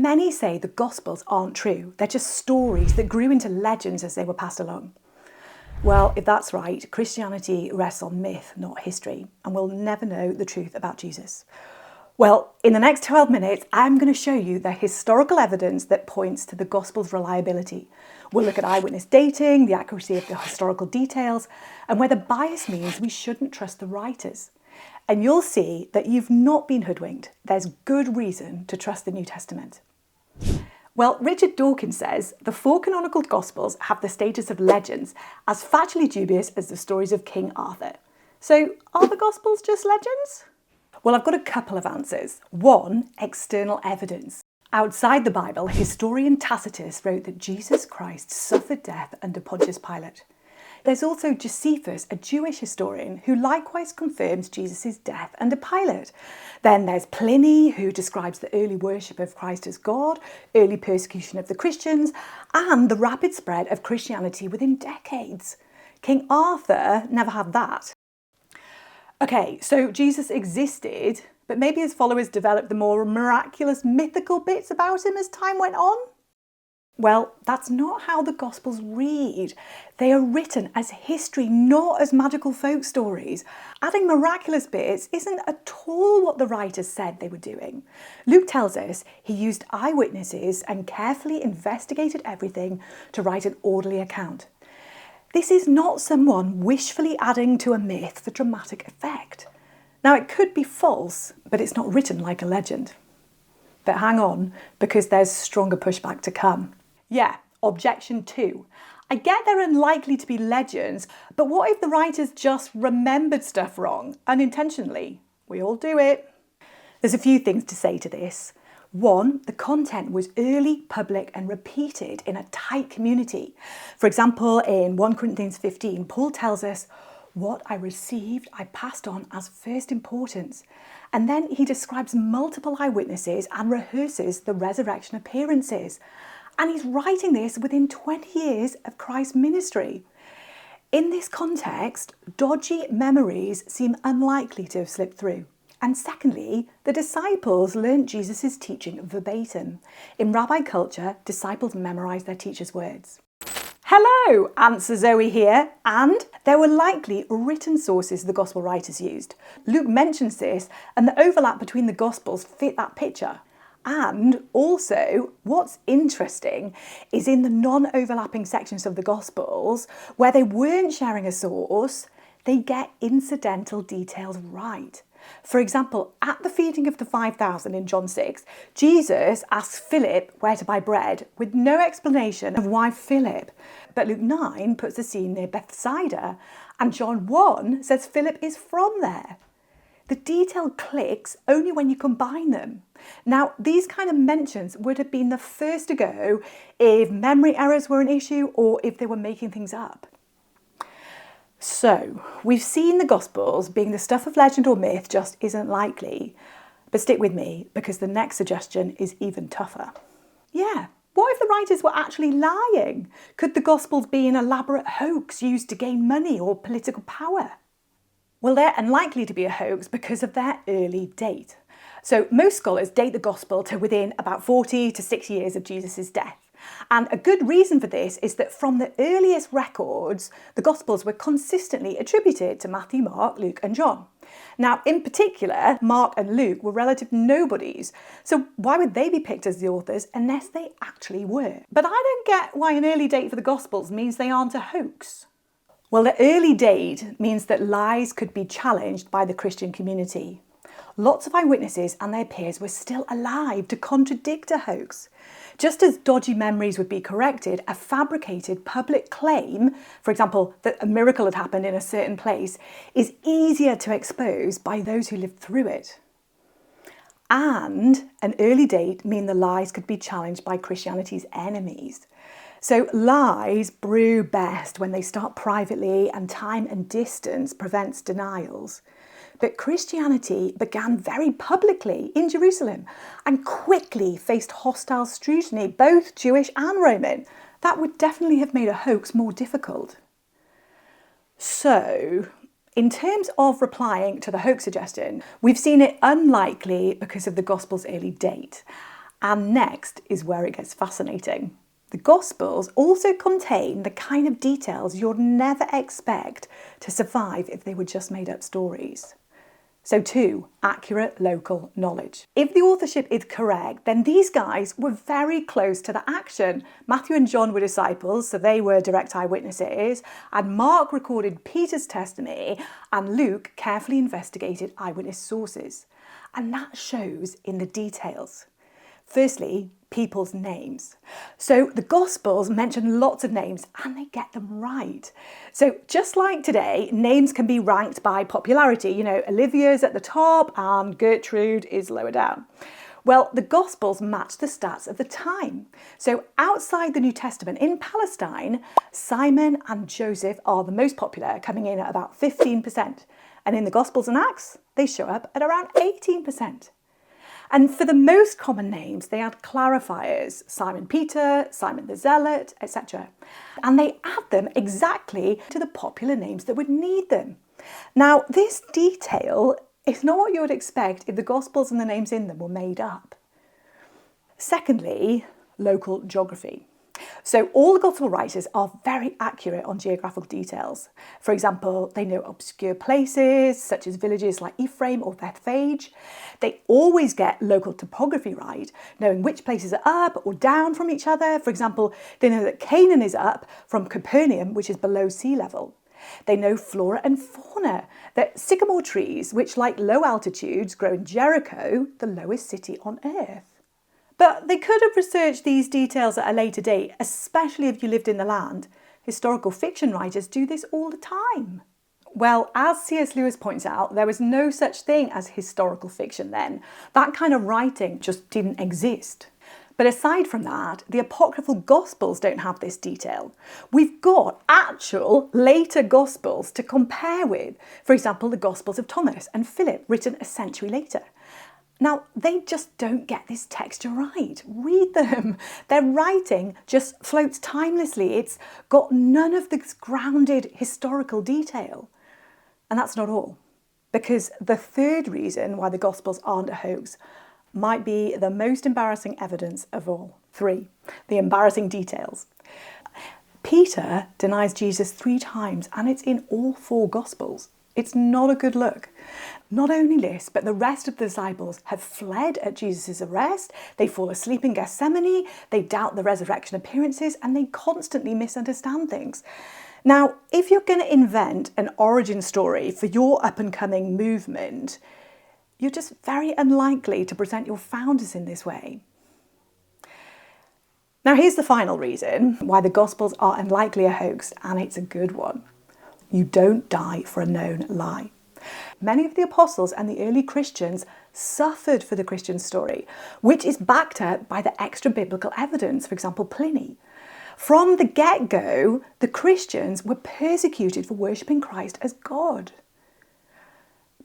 many say the Gospels aren't true. They're just stories that grew into legends as they were passed along. Well, if that's right, Christianity rests on myth, not history, and we'll never know the truth about Jesus. Well, in the next 12 minutes, I'm going to show you the historical evidence that points to the Gospel's reliability. We'll look at eyewitness dating, the accuracy of the historical details, and whether bias means we shouldn't trust the writers. And you'll see that you've not been hoodwinked. There's good reason to trust the New Testament. Well, Richard Dawkins says the four canonical Gospels have the status of legends, as factually dubious as the stories of King Arthur. So, are the Gospels just legends? Well, I've got a couple of answers. One, external evidence. Outside the Bible, historian Tacitus wrote that Jesus Christ suffered death under Pontius Pilate. There's also Josephus, a Jewish historian, who likewise confirms Jesus' death under Pilate. Then there's Pliny, who describes the early worship of Christ as God, early persecution of the Christians, and the rapid spread of Christianity within decades. King Arthur never had that. Okay, so Jesus existed, but maybe his followers developed the more miraculous mythical bits about him as time went on? Well, that's not how the Gospels read. They are written as history, not as magical folk stories. Adding miraculous bits isn't at all what the writers said they were doing. Luke tells us he used eyewitnesses and carefully investigated everything to write an orderly account. This is not someone wishfully adding to a myth for dramatic effect. Now, it could be false, but it's not written like a legend. But hang on, because there's stronger pushback to come. Yeah, objection 2. I get they're unlikely to be legends, but what if the writers just remembered stuff wrong, unintentionally? We all do it. There's a few things to say to this. 1, the content was early, public and repeated in a tight community. For example, in 1 Corinthians 15, Paul tells us, "What I received, I passed on as first importance." And then he describes multiple eyewitnesses and rehearses the resurrection appearances. And he's writing this within 20 years of Christ's ministry. In this context, dodgy memories seem unlikely to have slipped through. And secondly, the disciples learned Jesus' teaching verbatim. In rabbi culture, disciples memorized their teacher's words. Hello, Aunt Zoe here, and there were likely written sources the Gospel writers used. Luke mentions this, and the overlap between the Gospels fit that picture. And also, what's interesting is in the non-overlapping sections of the Gospels, where they weren't sharing a source, they get incidental details right. For example, at the feeding of the 5,000 in John 6, Jesus asks Philip where to buy bread with no explanation of why Philip. But Luke 9 puts the scene near Bethsaida, and John 1 says Philip is from there. The detail clicks only when you combine them. Now, these kind of mentions would have been the first to go if memory errors were an issue or if they were making things up. So, we've seen the Gospels being the stuff of legend or myth just isn't likely. But stick with me, because the next suggestion is even tougher. Yeah, what if the writers were actually lying? Could the Gospels be an elaborate hoax used to gain money or political power? Well, they're unlikely to be a hoax because of their early date. So most scholars date the Gospel to within about 40 to 60 years of Jesus' death. And a good reason for this is that from the earliest records, the Gospels were consistently attributed to Matthew, Mark, Luke and John. Now, in particular, Mark and Luke were relative nobodies, so why would they be picked as the authors unless they actually were? But I don't get why an early date for the Gospels means they aren't a hoax. Well, the early date means that lies could be challenged by the Christian community. Lots of eyewitnesses and their peers were still alive to contradict a hoax. Just as dodgy memories would be corrected, a fabricated public claim, for example, that a miracle had happened in a certain place, is easier to expose by those who lived through it. And an early date mean the lies could be challenged by Christianity's enemies. So lies brew best when they start privately and time and distance prevents denials. But Christianity began very publicly in Jerusalem and quickly faced hostile scrutiny, both Jewish and Roman. That would definitely have made a hoax more difficult. So, in terms of replying to the hoax suggestion, we've seen it unlikely because of the Gospel's early date. And next is where it gets fascinating. The Gospels also contain the kind of details you'd never expect to survive if they were just made up stories. So 2, accurate local knowledge. If the authorship is correct, then these guys were very close to the action. Matthew and John were disciples, so they were direct eyewitnesses, and Mark recorded Peter's testimony, and Luke carefully investigated eyewitness sources. And that shows in the details. Firstly, people's names. So the Gospels mention lots of names and they get them right. So just like today, names can be ranked by popularity. You know, Olivia's at the top and Gertrude is lower down. Well, the Gospels match the stats of the time. So outside the New Testament, in Palestine, Simon and Joseph are the most popular, coming in at about 15%. And in the Gospels and Acts, they show up at around 18%. And for the most common names, they add clarifiers, Simon Peter, Simon the Zealot, etc. And they add them exactly to the popular names that would need them. Now, this detail is not what you would expect if the Gospels and the names in them were made up. Secondly, local geography. So all the Gospel writers are very accurate on geographical details. For example, they know obscure places such as villages like Ephraim or Bethphage. They always get local topography right, knowing which places are up or down from each other. For example, they know that Canaan is up from Capernaum, which is below sea level. They know flora and fauna, that sycamore trees, which like low altitudes grow in Jericho, the lowest city on earth. But they could have researched these details at a later date, especially if you lived in the land. Historical fiction writers do this all the time. Well, as C.S. Lewis points out, there was no such thing as historical fiction then. That kind of writing just didn't exist. But aside from that, the apocryphal Gospels don't have this detail. We've got actual later Gospels to compare with. For example, the Gospels of Thomas and Philip, written a century later. Now, they just don't get this texture right. Read them. Their writing just floats timelessly. It's got none of this grounded historical detail. And that's not all. Because the third reason why the Gospels aren't a hoax might be the most embarrassing evidence of all. 3, the embarrassing details. Peter denies Jesus 3 times, and it's in all 4 Gospels. It's not a good look. Not only this, but the rest of the disciples have fled at Jesus' arrest, they fall asleep in Gethsemane, they doubt the resurrection appearances, and they constantly misunderstand things. Now, if you're going to invent an origin story for your up-and-coming movement, you're just very unlikely to present your founders in this way. Now, here's the final reason why the Gospels are unlikely a hoax, and it's a good one. You don't die for a known lie. Many of the apostles and the early Christians suffered for the Christian story, which is backed up by the extra biblical evidence, for example, Pliny. From the get-go, the Christians were persecuted for worshipping Christ as God.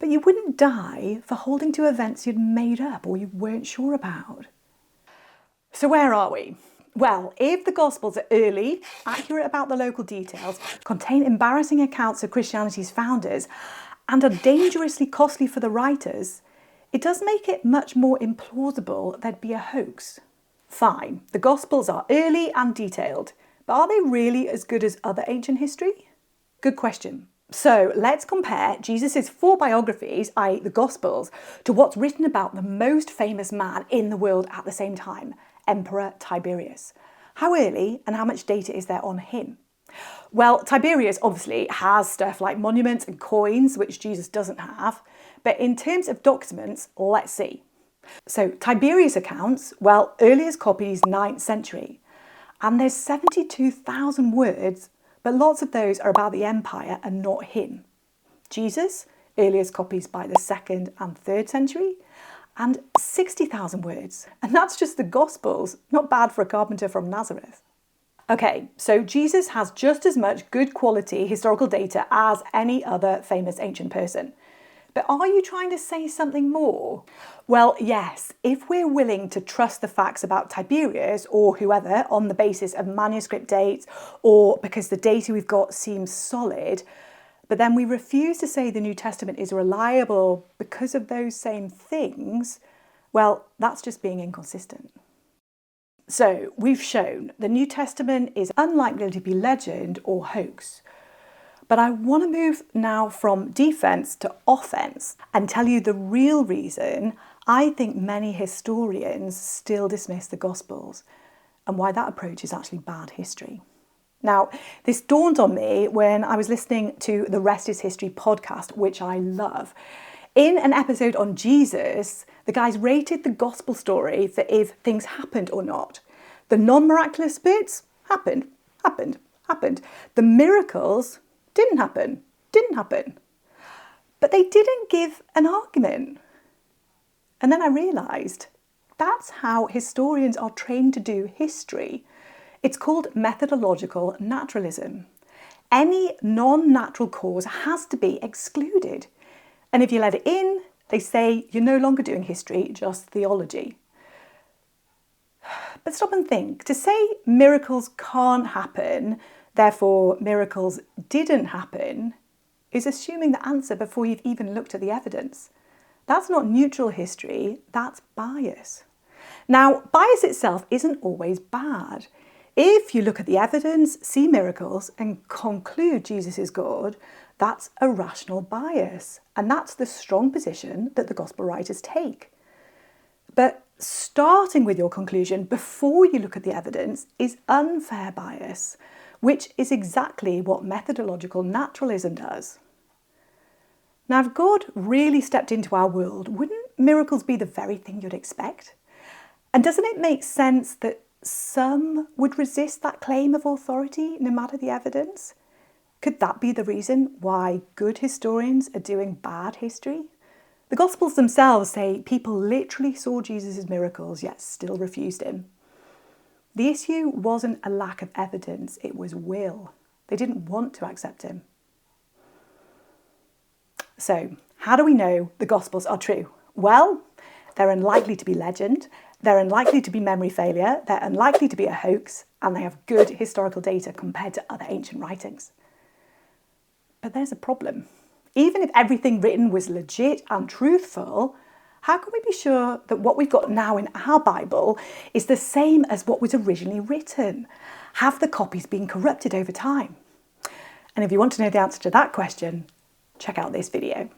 But you wouldn't die for holding to events you'd made up or you weren't sure about. So where are we? Well, if the Gospels are early, accurate about the local details, contain embarrassing accounts of Christianity's founders, and are dangerously costly for the writers, it does make it much more implausible there'd be a hoax. Fine, the Gospels are early and detailed, but are they really as good as other ancient history? Good question. So let's compare Jesus' 4 biographies, i.e. the Gospels, to what's written about the most famous man in the world at the same time, Emperor Tiberius. How early and how much data is there on him? Well, Tiberius obviously has stuff like monuments and coins, which Jesus doesn't have. But in terms of documents, let's see. So Tiberius accounts, well, earliest copies 9th century. And there's 72,000 words, but lots of those are about the empire and not him. Jesus, earliest copies by the 2nd and 3rd century. And 60,000 words. And that's just the Gospels. Not bad for a carpenter from Nazareth. Okay, so Jesus has just as much good quality historical data as any other famous ancient person. But are you trying to say something more? Well, yes, if we're willing to trust the facts about Tiberius or whoever on the basis of manuscript dates or because the data we've got seems solid, but then we refuse to say the New Testament is reliable because of those same things, well, that's just being inconsistent. So we've shown the New Testament is unlikely to be legend or hoax. But I want to move now from defense to offense and tell you the real reason I think many historians still dismiss the Gospels and why that approach is actually bad history. Now, this dawned on me when I was listening to the Rest is History podcast, which I love. In an episode on Jesus, the guys rated the Gospel story for if things happened or not. The non-miraculous bits happened. The miracles didn't happen. But they didn't give an argument. And then I realised that's how historians are trained to do history. It's called methodological naturalism. Any non-natural cause has to be excluded. And if you let it in, they say you're no longer doing history, just theology. But stop and think. To say miracles can't happen, therefore miracles didn't happen, is assuming the answer before you've even looked at the evidence. That's not neutral history, that's bias. Now, bias itself isn't always bad. If you look at the evidence, see miracles, and conclude Jesus is God, that's a rational bias. And that's the strong position that the Gospel writers take. But starting with your conclusion before you look at the evidence is unfair bias, which is exactly what methodological naturalism does. Now, if God really stepped into our world, wouldn't miracles be the very thing you'd expect? And doesn't it make sense that some would resist that claim of authority no matter the evidence? Could that be the reason why good historians are doing bad history? The Gospels themselves say people literally saw Jesus' miracles yet still refused him. The issue wasn't a lack of evidence, it was will. They didn't want to accept him. So, how do we know the Gospels are true? Well, they're unlikely to be legend, they're unlikely to be memory failure, they're unlikely to be a hoax, and they have good historical data compared to other ancient writings. But there's a problem. Even if everything written was legit and truthful, how can we be sure that what we've got now in our Bible is the same as what was originally written? Have the copies been corrupted over time? And if you want to know the answer to that question, check out this video.